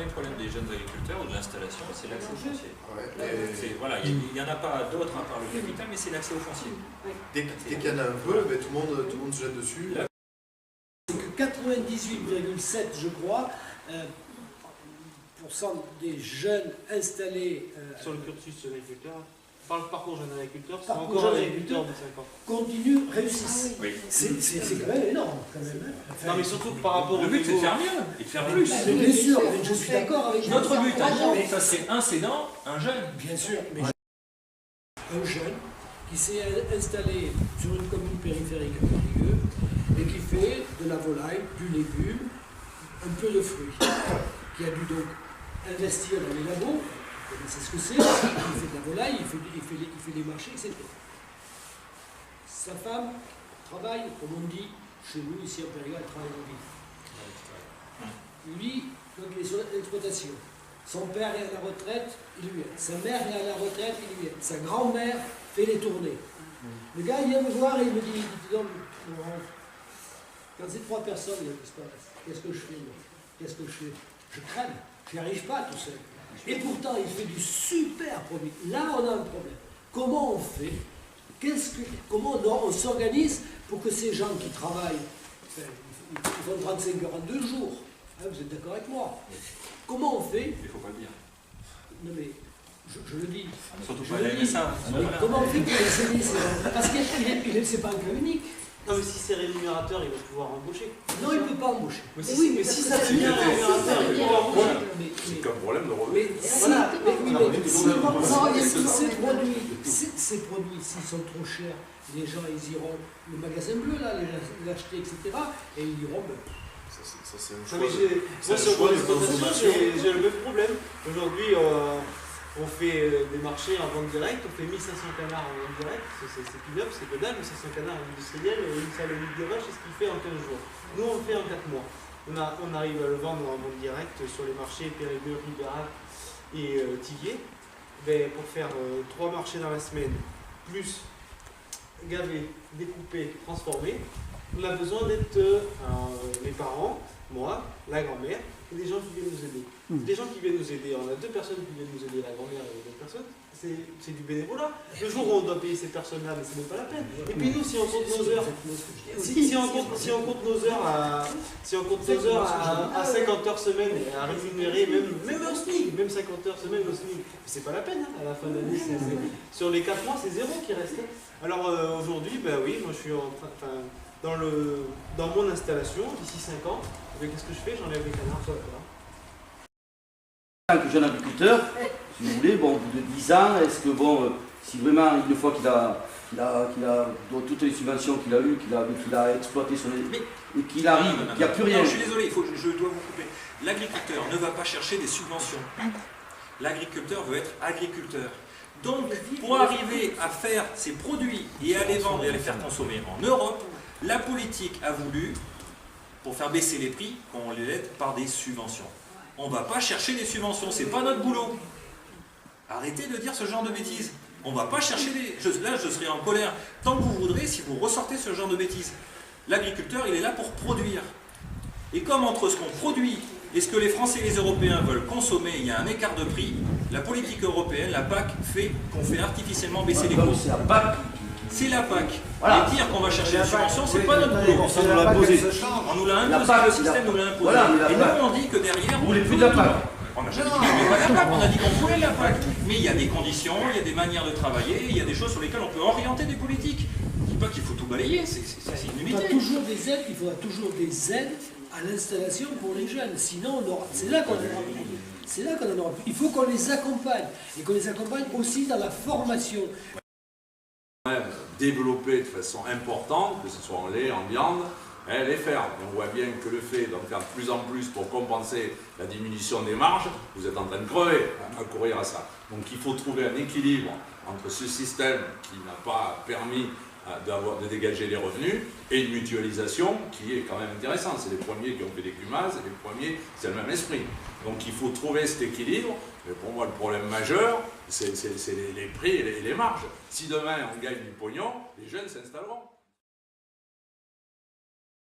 premier problème des jeunes agriculteurs ou de l'installation, c'est l'accès au foncier. Ouais. Voilà, il n'y en a pas d'autres à part le capital, mais c'est l'accès au foncier. Dès qu'il y en a un peu, ben, tout le monde se jette dessus. C'est que 98,7, je crois, des jeunes installés sur le cursus jeune agriculteur, par le parcours jeune agriculteur, c'est Parcours encore un jeune agriculteur de 5 ans. continuent, réussissent. Oui. C'est quand même énorme, quand même. Hein. Non, mais surtout par rapport Le au but, c'est de niveau... faire mieux et de faire plus. Bien sûr, je suis d'accord avec Notre but, à vous. nous, ça serait un cédant, un jeune. Bien sûr, mais un jeune qui s'est installé sur une commune périphérique à Périgueux et qui fait de la volaille, du légume, un peu de fruits, qui a dû donc investir dans les labos, il sait ce que c'est, il fait de la volaille, il fait les marchés, etc. Sa femme travaille, comme on dit chez nous, ici à Périgueux, elle travaille en ville. Lui, donc il est sur l'exploitation. Son père est à la retraite, il lui aide. Sa mère est à la retraite, il lui aide. Sa grand-mère fait les tournées. Le gars, il vient me voir et il me dit, non, quand c'est 3 personnes, qu'est-ce que je fais moi? Qu'est-ce que je fais? Je crève, je n'y arrive pas tout seul. Et pourtant, il fait du super produit. Là, on a un problème. Comment on fait? Comment on s'organise pour que ces gens qui travaillent, ils font 35 heures en 2 jours, hein, vous êtes d'accord avec moi? Comment on fait? Il ne faut pas le dire. Non mais, je le dis. Surtout Je pas le les dis. MSA. Comment on fait pour les aider ces gens? Parce que c'est pas un cas unique. Non, mais si c'est rémunérateur, il va pouvoir embaucher. Non, il ne peut pas embaucher. Mais si ça devient rémunérateur, il va pouvoir embaucher. C'est qu'un problème de revenu. Mais voilà, ces produits, s'ils sont trop chers, les gens ils iront le magasin bleu là, l'acheter, etc. Et ils diront, ben, Ça, c'est un Non, choix. mais moi, sur mon exploitation, j'ai le même problème. Aujourd'hui, on fait des marchés en vente directe, on fait 1500 canards en vente directe, c'est plus c'est que dalle, 1500 canards industriels, une salle de vache, c'est ce qu'il fait en 15 jours. Nous, on le fait en 4 mois. On arrive à le vendre en vente directe sur les marchés Périgueux, Ribérac et Tiguier. Ben, pour faire 3 marchés dans la semaine, plus gaver, découper, transformer, on a besoin d'être les parents, moi, la grand-mère, et des gens qui viennent nous aider. Des gens qui viennent nous aider, on a 2 personnes qui viennent nous aider, la grand-mère et 2 personnes, c'est du bénévolat. Le jour où on doit payer ces personnes-là, mais ce n'est pas la peine. Et puis nous, si on compte nos heures, si on compte nos heures à 50 heures semaine, à rémunérer, même au SMIC, même 50 heures semaine au SMIC, c'est pas la peine, hein, à la fin de l'année. Sur les 4 mois, c'est 0 qui reste. Alors aujourd'hui, ben oui, moi je suis en train, dans mon installation, d'ici 5 ans, qu'est-ce que je fais? J'enlève les canards sur la terre. En tant que jeune agriculteur, si vous voulez, bon, au bout de 10 ans, est-ce que bon, si vraiment, une fois qu'il a toutes les subventions qu'il a eues, qu'il a exploité sur les... et qu'il arrive, qu'il n'y a plus rien. Non, je suis désolé, je dois vous couper. L'agriculteur ne va pas chercher des subventions. L'agriculteur veut être agriculteur. Donc, pour arriver à faire ses produits et à les vendre et à les faire consommer en Europe, la politique a voulu, pour faire baisser les prix, qu'on les aide par des subventions. On ne va pas chercher des subventions, c'est pas notre boulot. Arrêtez de dire ce genre de bêtises. On ne va pas chercher des... Là, je serai en colère tant que vous voudrez si vous ressortez ce genre de bêtises. L'agriculteur, il est là pour produire. Et comme entre ce qu'on produit et ce que les Français et les Européens veulent consommer, il y a un écart de prix, la politique européenne, la PAC, fait qu'on fait artificiellement baisser les coûts. C'est la PAC. C'est la PAC. Voilà. Et dire qu'on va chercher des subventions, c'est pas notre boulot. Ça nous l'a imposé. On nous l'a La imposé, PAC, le système nous l'a imposé. Voilà, mais la et PAC. nous, on dit que derrière... Vous voulez plus de la PAC. On n'a jamais dit qu'on voulait pas de la PAC, on a dit qu'on voulait la PAC. Mais il y a des conditions, il y a des manières de travailler, il y a des choses sur lesquelles on peut orienter des politiques. Je ne dis pas qu'il faut tout balayer, c'est une il faudra unité. toujours des aides, il faudra toujours des aides à l'installation pour les jeunes. Sinon, c'est là qu'on en aura plus. C'est là qu'on en aura plus. Il faut qu'on les accompagne. Et qu'on les accompagne aussi dans la formation. Développer de façon importante, que ce soit en lait, en viande, les fermes. Et on voit bien que le fait d'en faire de plus en plus pour compenser la diminution des marges, vous êtes en train de crever à courir à ça. Donc il faut trouver un équilibre entre ce système qui n'a pas permis de dégager les revenus et une mutualisation qui est quand même intéressante. C'est les premiers qui ont fait des cumas et les premiers, c'est le même esprit. Donc il faut trouver cet équilibre. Mais pour moi, le problème majeur, c'est les prix et les marges. Si demain on gagne du pognon, les jeunes s'installeront.